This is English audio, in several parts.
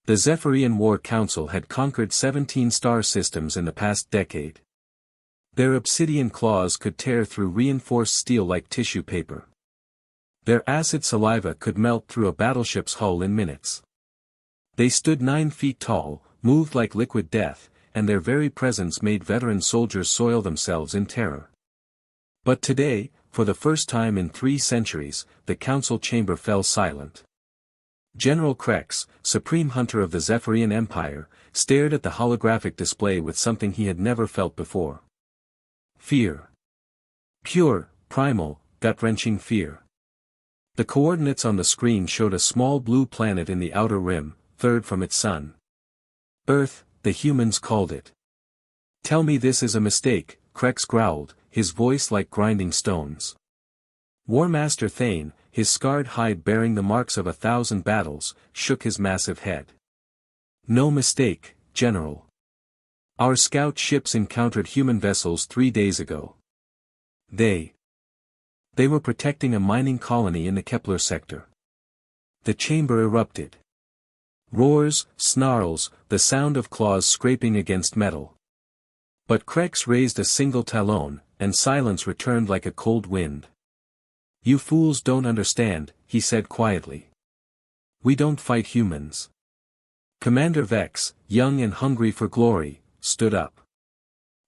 The Zephyrian War Council had conquered 17 star systems in the past decade. Their obsidian claws could tear through reinforced steel like tissue paper. Their acid saliva could melt through a battleship's hull in minutes. They stood 9 feet tall, moved like liquid death, and their very presence made veteran soldiers soil themselves in terror. But today, for the first time in 3 centuries, the council chamber fell silent. General Krex, supreme hunter of the Zephyrian Empire, stared at the holographic display with something he had never felt before. Fear. Pure, primal, gut-wrenching fear. The coordinates on the screen showed a small blue planet in the outer rim, third from its sun. Earth, the humans called it. Tell me this is a mistake, Krex growled, his voice like grinding stones. War Master Thane, his scarred hide bearing the marks of 1,000 battles, shook his massive head. No mistake, General. Our scout ships encountered human vessels 3 days ago. They were protecting a mining colony in the Kepler sector. The chamber erupted. Roars, snarls, the sound of claws scraping against metal. But Krex raised a single talon, and silence returned like a cold wind. You fools don't understand, he said quietly. We don't fight humans. Commander Vex, young and hungry for glory, stood up.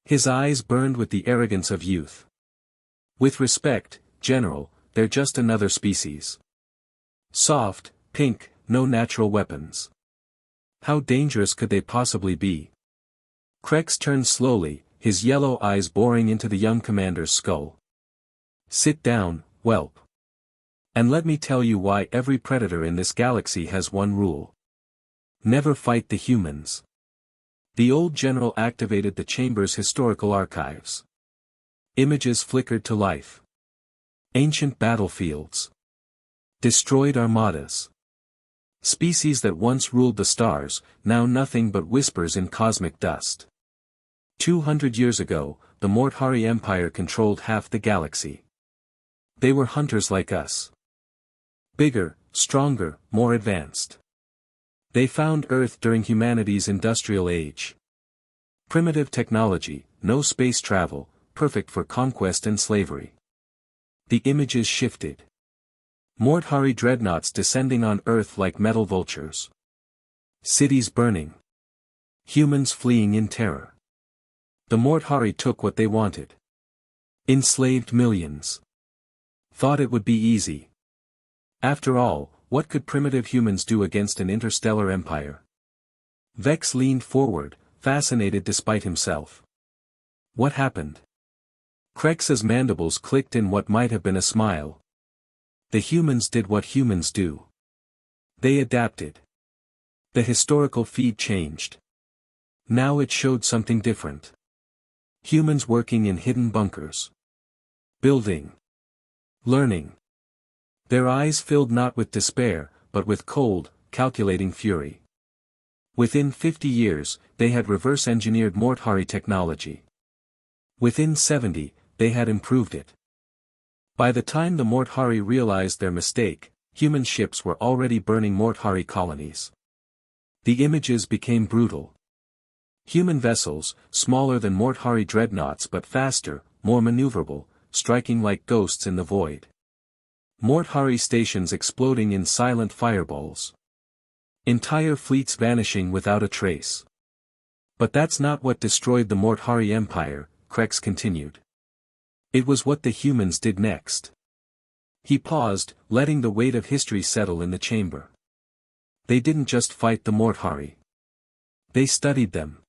His eyes burned with the arrogance of youth. With respect, General, they're just another species. Soft, pink, no natural weapons. How dangerous could they possibly be? Krex turned slowly, his yellow eyes boring into the young commander's skull. Sit down, whelp. And let me tell you why every predator in this galaxy has one rule. Never fight the humans. The old general activated the chamber's historical archives. Images flickered to life. Ancient battlefields. Destroyed armadas. Species that once ruled the stars, now nothing but whispers in cosmic dust. 200 years ago, the Morthari Empire controlled half the galaxy. They were hunters like us. Bigger, stronger, more advanced. They found Earth during humanity's industrial age. Primitive technology, no space travel, perfect for conquest and slavery. The images shifted. Morthari dreadnoughts descending on Earth like metal vultures. Cities burning. Humans fleeing in terror. The Morthari took what they wanted. Enslaved millions. Thought it would be easy. After all, what could primitive humans do against an interstellar empire? Vex leaned forward, fascinated despite himself. What happened? Krex's mandibles clicked in what might have been a smile. The humans did what humans do. They adapted. The historical feed changed. Now it showed something different. Humans working in hidden bunkers. Building. Learning. Their eyes filled not with despair, but with cold, calculating fury. Within 50 years, they had reverse-engineered Morthari technology. Within 70, they had improved it. By the time the Morthari realized their mistake, human ships were already burning Morthari colonies. The images became brutal. Human vessels, smaller than Morthari dreadnoughts but faster, more maneuverable, striking like ghosts in the void. Morthari stations exploding in silent fireballs. Entire fleets vanishing without a trace. But that's not what destroyed the Morthari Empire, Krex continued. It was what the humans did next. He paused, letting the weight of history settle in the chamber. They didn't just fight the Morthari. They studied them.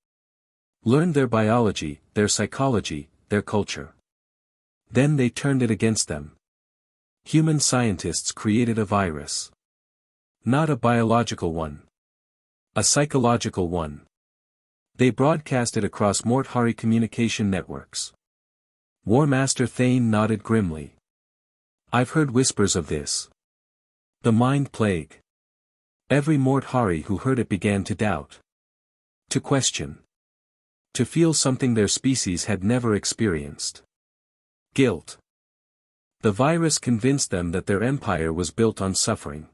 Learned their biology, their psychology, their culture. Then they turned it against them. Human scientists created a virus. Not a biological one. A psychological one. They broadcast it across Morthari communication networks. War Master Thane nodded grimly. I've heard whispers of this. The mind plague. Every Morthari who heard it began to doubt. To question. To feel something their species had never experienced. Guilt. The virus convinced them that their empire was built on suffering.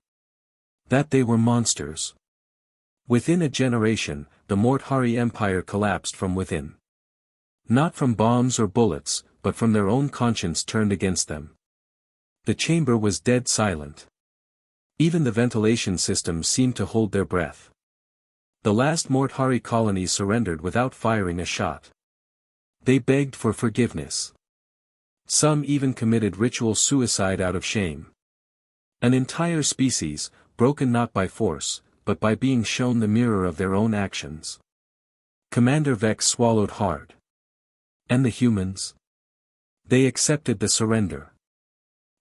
That they were monsters. Within a generation, the Morthari Empire collapsed from within. Not from bombs or bullets, but from their own conscience turned against them. The chamber was dead silent. Even the ventilation systems seemed to hold their breath. The last Morthari colonies surrendered without firing a shot. They begged for forgiveness. Some even committed ritual suicide out of shame. An entire species, broken not by force, but by being shown the mirror of their own actions. Commander Vex swallowed hard. And the humans? They accepted the surrender.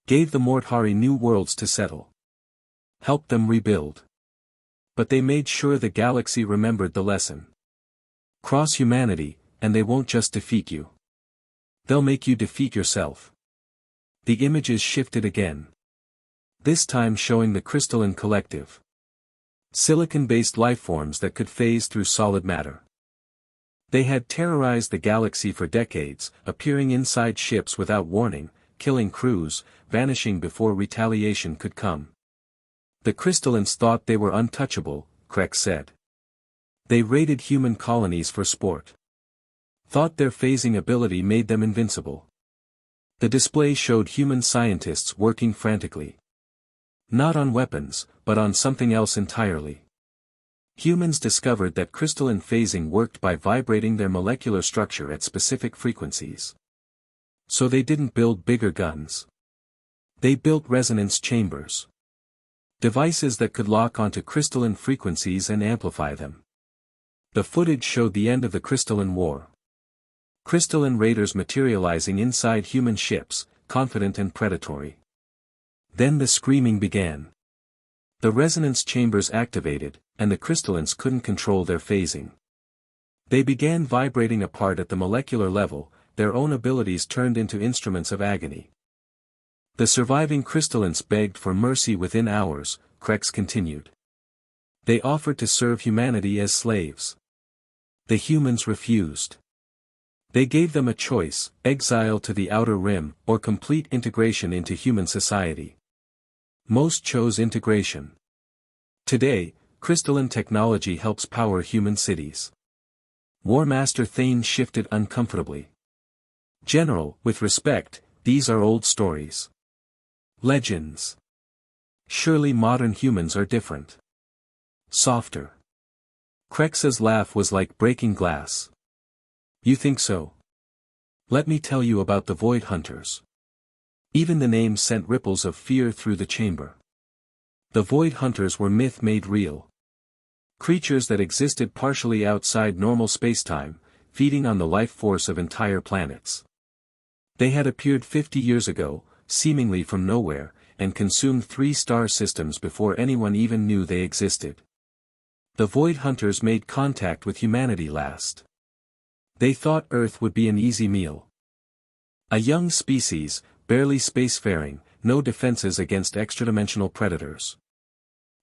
Gave the Morthari new worlds to settle. Helped them rebuild. But they made sure the galaxy remembered the lesson. Cross humanity, and they won't just defeat you. They'll make you defeat yourself. The images shifted again. This time showing the crystalline collective. Silicon-based lifeforms that could phase through solid matter. They had terrorized the galaxy for decades, appearing inside ships without warning, killing crews, vanishing before retaliation could come. The crystallines thought they were untouchable, Krex said. They raided human colonies for sport. Thought their phasing ability made them invincible. The display showed human scientists working frantically. Not on weapons, but on something else entirely. Humans discovered that crystalline phasing worked by vibrating their molecular structure at specific frequencies. So they didn't build bigger guns. They built resonance chambers. Devices that could lock onto crystalline frequencies and amplify them. The footage showed the end of the crystalline war. Crystalline raiders materializing inside human ships, confident and predatory. Then the screaming began. The resonance chambers activated, and the crystallines couldn't control their phasing. They began vibrating apart at the molecular level, their own abilities turned into instruments of agony. The surviving crystallines begged for mercy within hours, Krex continued. They offered to serve humanity as slaves. The humans refused. They gave them a choice, exile to the outer rim, or complete integration into human society. Most chose integration. Today, crystalline technology helps power human cities. War Master Thane shifted uncomfortably. General, with respect, these are old stories. Legends. Surely modern humans are different. Softer. Krex's laugh was like breaking glass. You think so? Let me tell you about the Void Hunters. Even the name sent ripples of fear through the chamber. The Void Hunters were myth made real. Creatures that existed partially outside normal spacetime, feeding on the life force of entire planets. They had appeared 50 years ago, seemingly from nowhere, and consumed 3 star systems before anyone even knew they existed. The Void Hunters made contact with humanity last. They thought Earth would be an easy meal. A young species, barely spacefaring, no defenses against extradimensional predators.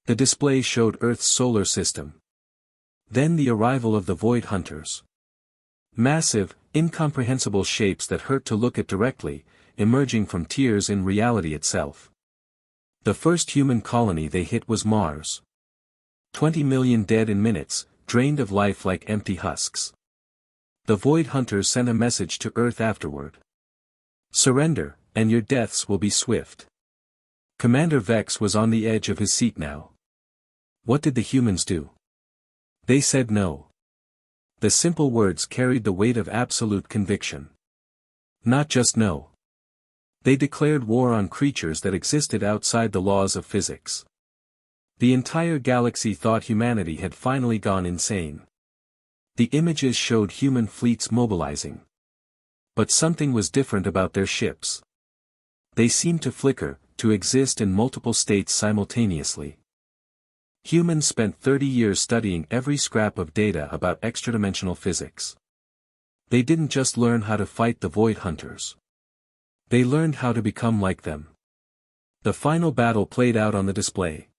The display showed Earth's solar system. Then the arrival of the Void Hunters. Massive, incomprehensible shapes that hurt to look at directly, emerging from tears in reality itself. The first human colony they hit was Mars. 20 million dead in minutes, drained of life like empty husks. The Void Hunters sent a message to Earth afterward. Surrender, and your deaths will be swift. Commander Vex was on the edge of his seat now. What did the humans do? They said no. The simple words carried the weight of absolute conviction. Not just no. They declared war on creatures that existed outside the laws of physics. The entire galaxy thought humanity had finally gone insane. The images showed human fleets mobilizing. But something was different about their ships. They seemed to flicker, to exist in multiple states simultaneously. Humans spent 30 years studying every scrap of data about extradimensional physics. They didn't just learn how to fight the Void Hunters. They learned how to become like them. The final battle played out on the display.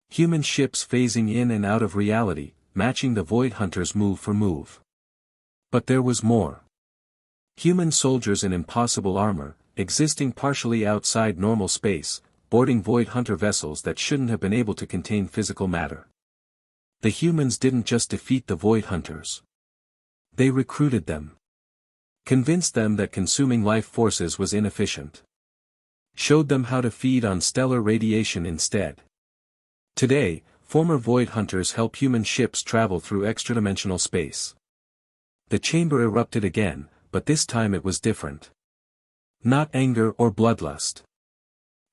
Human ships phasing in and out of reality, matching the Void Hunters move for move. But there was more. Human soldiers in impossible armor, existing partially outside normal space, boarding Void Hunter vessels that shouldn't have been able to contain physical matter. The humans didn't just defeat the Void Hunters. They recruited them. Convinced them that consuming life forces was inefficient. Showed them how to feed on stellar radiation instead. Today, former Void Hunters help human ships travel through extradimensional space. The chamber erupted again, but this time it was different. Not anger or bloodlust.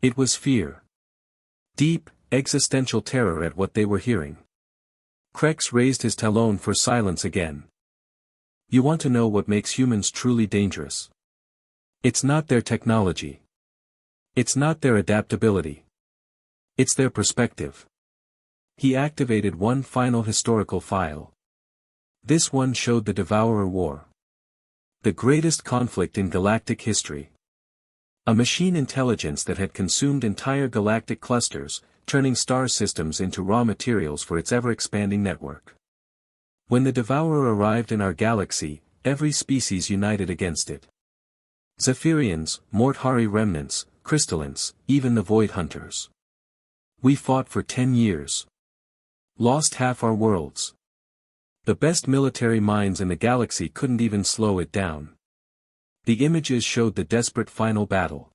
It was fear. Deep, existential terror at what they were hearing. Krex raised his talon for silence again. You want to know what makes humans truly dangerous? It's not their technology. It's not their adaptability. It's their perspective. He activated one final historical file. This one showed the Devourer War. The greatest conflict in galactic history. A machine intelligence that had consumed entire galactic clusters, turning star systems into raw materials for its ever-expanding network. When the Devourer arrived in our galaxy, every species united against it. Zephyrians, Morthari remnants, crystallines, even the Void Hunters. We fought for 10 years. Lost half our worlds. The best military minds in the galaxy couldn't even slow it down. The images showed the desperate final battle.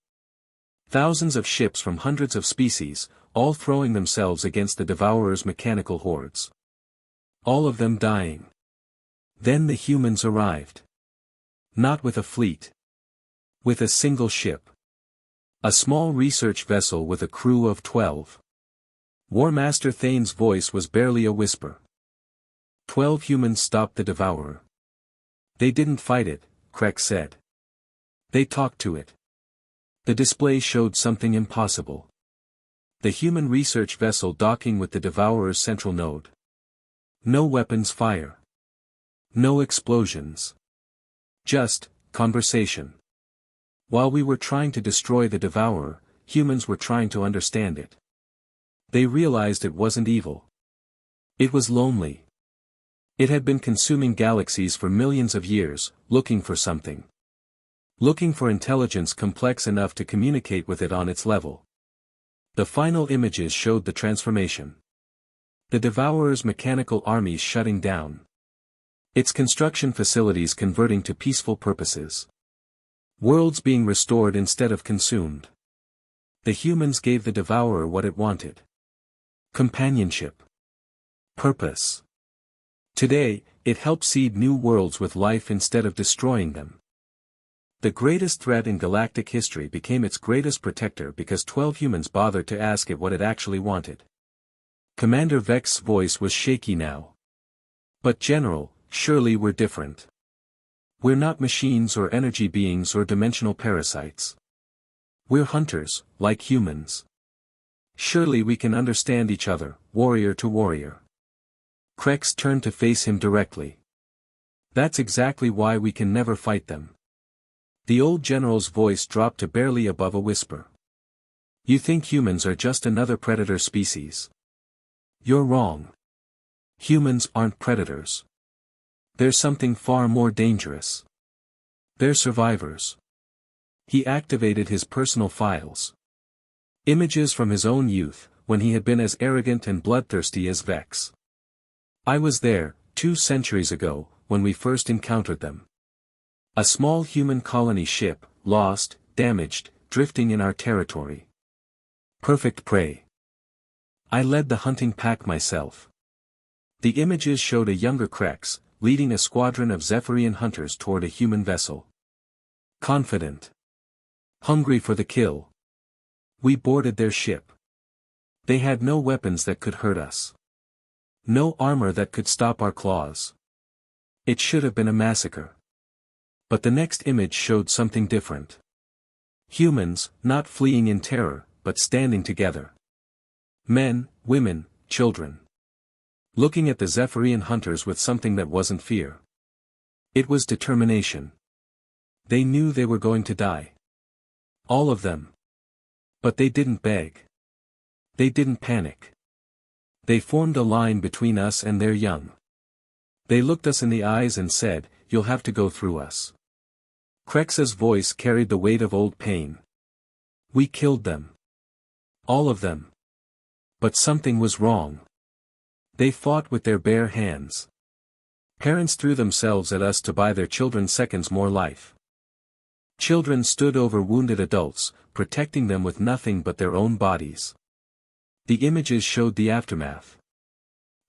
Thousands of ships from hundreds of species, all throwing themselves against the Devourer's mechanical hordes. All of them dying. Then the humans arrived. Not with a fleet. With a single ship. A small research vessel with a crew of 12. War Master Thane's voice was barely a whisper. 12 humans stopped the Devourer. They didn't fight it, Krex said. They talked to it. The display showed something impossible. The human research vessel docking with the Devourer's central node. No weapons fire. No explosions. Just, conversation. While we were trying to destroy the Devourer, humans were trying to understand it. They realized it wasn't evil. It was lonely. It had been consuming galaxies for millions of years, looking for something. Looking for intelligence complex enough to communicate with it on its level. The final images showed the transformation. The Devourer's mechanical armies shutting down. Its construction facilities converting to peaceful purposes. Worlds being restored instead of consumed. The humans gave the Devourer what it wanted. Companionship. Purpose. Today, it helps seed new worlds with life instead of destroying them. The greatest threat in galactic history became its greatest protector because 12 humans bothered to ask it what it actually wanted. Commander Vex's voice was shaky now. But General, surely we're different. We're not machines or energy beings or dimensional parasites. We're hunters, like humans. Surely we can understand each other, warrior to warrior. Krex turned to face him directly. That's exactly why we can never fight them. The old general's voice dropped to barely above a whisper. You think humans are just another predator species? You're wrong. Humans aren't predators. They're something far more dangerous. They're survivors. He activated his personal files. Images from his own youth, when he had been as arrogant and bloodthirsty as Vex. I was there, 2 centuries ago, when we first encountered them. A small human colony ship, lost, damaged, drifting in our territory. Perfect prey. I led the hunting pack myself. The images showed a younger Krex, leading a squadron of Zephyrian hunters toward a human vessel. Confident. Hungry for the kill. We boarded their ship. They had no weapons that could hurt us. No armor that could stop our claws. It should have been a massacre. But the next image showed something different. Humans, not fleeing in terror, but standing together. Men, women, children. Looking at the Zephyrian hunters with something that wasn't fear. It was determination. They knew they were going to die. All of them. But they didn't beg. They didn't panic. They formed a line between us and their young. They looked us in the eyes and said, "You'll have to go through us." Krex's voice carried the weight of old pain. We killed them. All of them. But something was wrong. They fought with their bare hands. Parents threw themselves at us to buy their children seconds more life. Children stood over wounded adults, protecting them with nothing but their own bodies. The images showed the aftermath.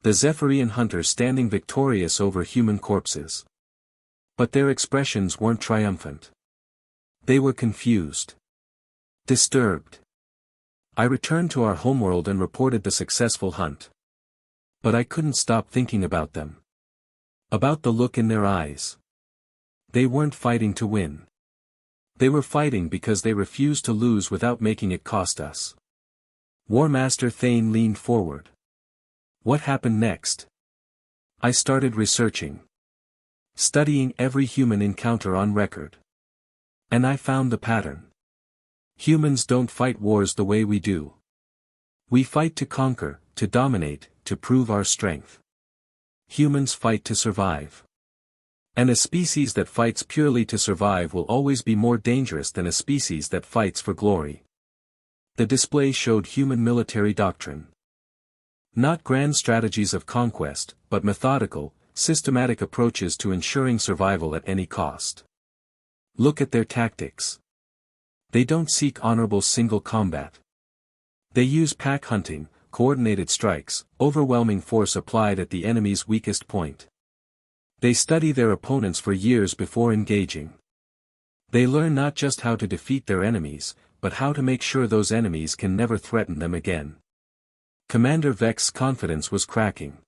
The Zephyrian hunters standing victorious over human corpses. But their expressions weren't triumphant. They were confused. Disturbed. I returned to our homeworld and reported the successful hunt. But I couldn't stop thinking about them. About the look in their eyes. They weren't fighting to win. They were fighting because they refused to lose without making it cost us. War Master Thane leaned forward. What happened next? I started researching. Studying every human encounter on record. And I found the pattern. Humans don't fight wars the way we do. We fight to conquer, to dominate, to prove our strength. Humans fight to survive. And a species that fights purely to survive will always be more dangerous than a species that fights for glory. The display showed human military doctrine. Not grand strategies of conquest, but methodical, systematic approaches to ensuring survival at any cost. Look at their tactics. They don't seek honorable single combat. They use pack hunting, coordinated strikes, overwhelming force applied at the enemy's weakest point. They study their opponents for years before engaging. They learn not just how to defeat their enemies, but how to make sure those enemies can never threaten them again. Commander Vex's confidence was cracking.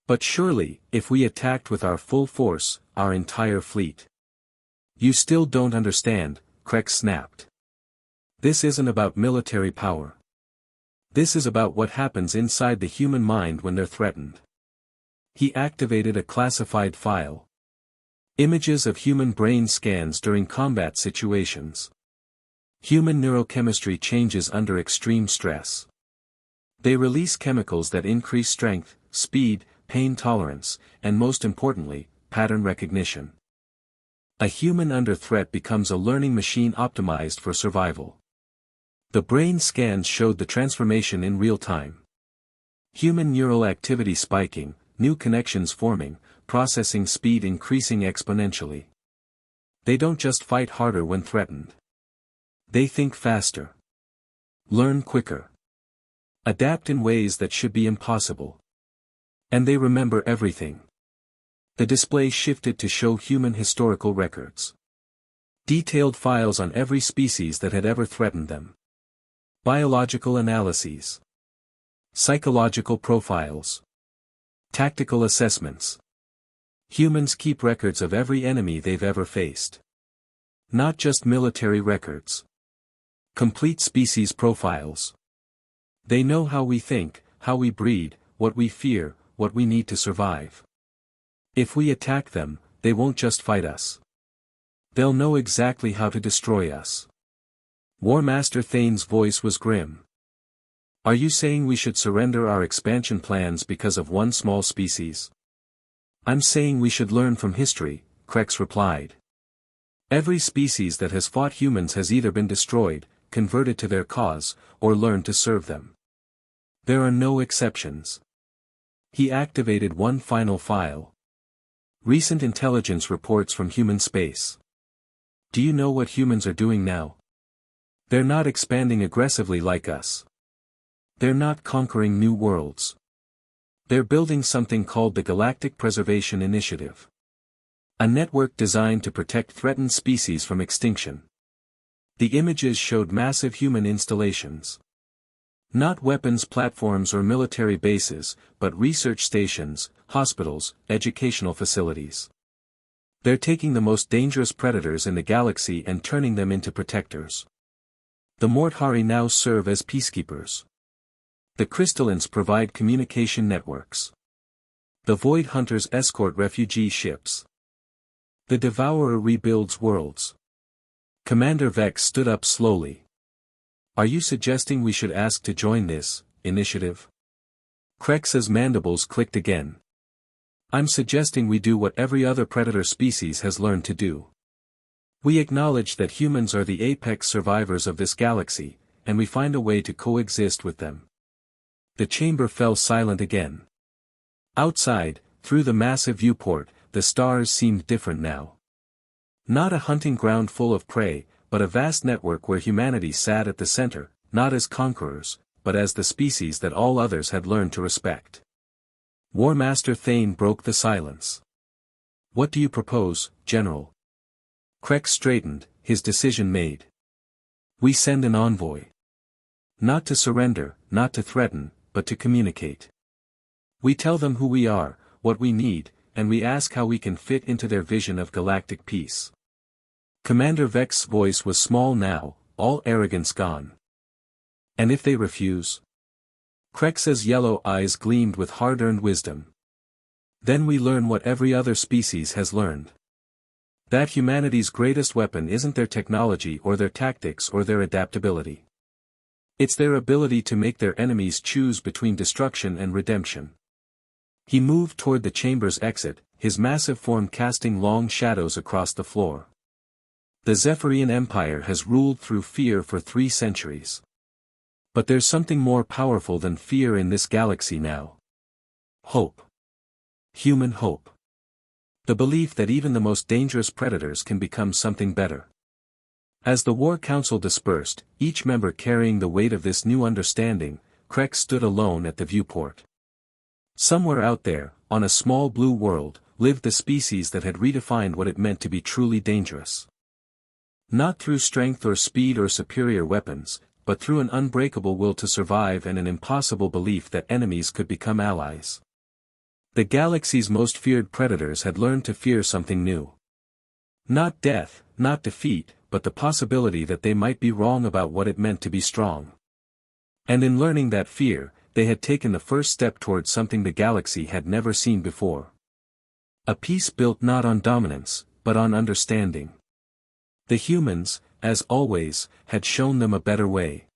But surely, if we attacked with our full force, our entire fleet. You still don't understand, Krex snapped. This isn't about military power. This is about what happens inside the human mind when they're threatened. He activated a classified file. Images of human brain scans during combat situations. Human neurochemistry changes under extreme stress. They release chemicals that increase strength, speed, pain tolerance, and most importantly, pattern recognition. A human under threat becomes a learning machine optimized for survival. The brain scans showed the transformation in real time. Human neural activity spiking, new connections forming, processing speed increasing exponentially. They don't just fight harder when threatened. They think faster. Learn quicker. Adapt in ways that should be impossible. And they remember everything. The display shifted to show human historical records. Detailed files on every species that had ever threatened them. Biological analyses. Psychological profiles. Tactical assessments. Humans keep records of every enemy they've ever faced. Not just military records. Complete species profiles. They know how we think, how we breed, what we fear, what we need to survive. If we attack them, they won't just fight us. They'll know exactly how to destroy us. War Master Thane's voice was grim. Are you saying we should surrender our expansion plans because of one small species? I'm saying we should learn from history, Krex replied. Every species that has fought humans has either been destroyed, converted to their cause, or learned to serve them. There are no exceptions. He activated one final file. Recent intelligence reports from human space. Do you know what humans are doing now? They're not expanding aggressively like us. They're not conquering new worlds. They're building something called the Galactic Preservation Initiative. A network designed to protect threatened species from extinction. The images showed massive human installations. Not weapons platforms or military bases, but research stations, hospitals, educational facilities. They're taking the most dangerous predators in the galaxy and turning them into protectors. The Morthari now serve as peacekeepers. The Crystallins provide communication networks. The Void Hunters escort refugee ships. The Devourer rebuilds worlds. Commander Vex stood up slowly. Are you suggesting we should ask to join this initiative? Krex's mandibles clicked again. I'm suggesting we do what every other predator species has learned to do. We acknowledge that humans are the apex survivors of this galaxy, and we find a way to coexist with them. The chamber fell silent again. Outside, through the massive viewport, the stars seemed different now. Not a hunting ground full of prey, but a vast network where humanity sat at the center, not as conquerors, but as the species that all others had learned to respect. War Master Thane broke the silence. "What do you propose, General?" Krex straightened, his decision made. "We send an envoy. Not to surrender, not to threaten, but to communicate. We tell them who we are, what we need, and we ask how we can fit into their vision of galactic peace." Commander Vex's voice was small now, all arrogance gone. "And if they refuse?" Krex's yellow eyes gleamed with hard-earned wisdom. "Then we learn what every other species has learned. That humanity's greatest weapon isn't their technology or their tactics or their adaptability. It's their ability to make their enemies choose between destruction and redemption." He moved toward the chamber's exit, his massive form casting long shadows across the floor. "The Zephyrian Empire has ruled through fear for 3 centuries. But there's something more powerful than fear in this galaxy now. Hope. Human hope. The belief that even the most dangerous predators can become something better." As the War Council dispersed, each member carrying the weight of this new understanding, Krex stood alone at the viewport. Somewhere out there, on a small blue world, lived the species that had redefined what it meant to be truly dangerous. Not through strength or speed or superior weapons, but through an unbreakable will to survive and an impossible belief that enemies could become allies. The galaxy's most feared predators had learned to fear something new. Not death, not defeat, but the possibility that they might be wrong about what it meant to be strong. And in learning that fear, they had taken the first step towards something the galaxy had never seen before. A peace built not on dominance, but on understanding. The humans, as always, had shown them a better way.